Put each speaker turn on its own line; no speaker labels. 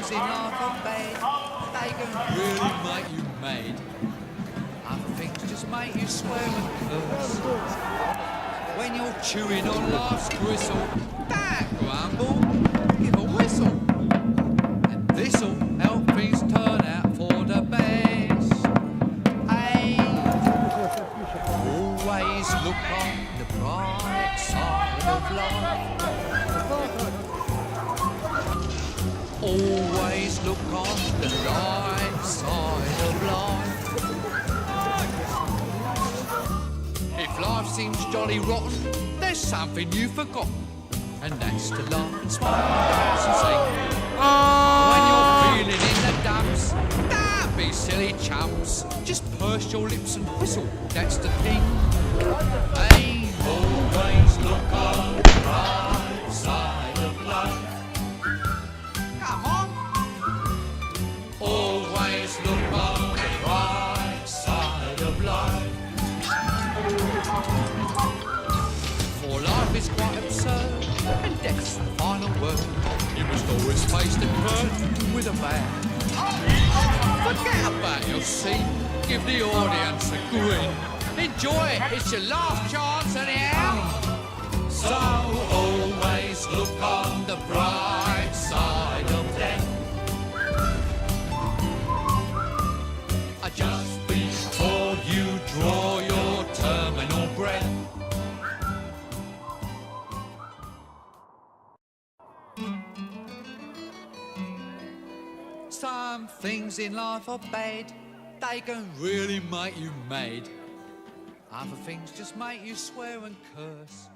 things in life are bad, they can really make you mad. Other things just make you swear and curse. When you're chewing on life's gristle, don't grumble, give a whistle. And this'll help things turn out for the best. Hey, always look on the bright side of life. Always look on the light side of life. If life seems jolly rotten, there's something you've forgotten, and that's to laugh and smile and dance and sing. When you're feeling in the dumps, don't be silly chumps, just purse your lips and whistle, that's the thing. Hey, always look on the bright side of life. Come on. Always look on the bright side of life. For life is quite absurd, and death's the final word. You must always face the curtain with a bow. Forget about your seat, give the audience a grin. Enjoy it, it's your last chance anyhow. So always look on the bright side of death. Just before you draw your terminal breath. Some things in life are bad, they can really make you mad. Other things just make you swear and curse.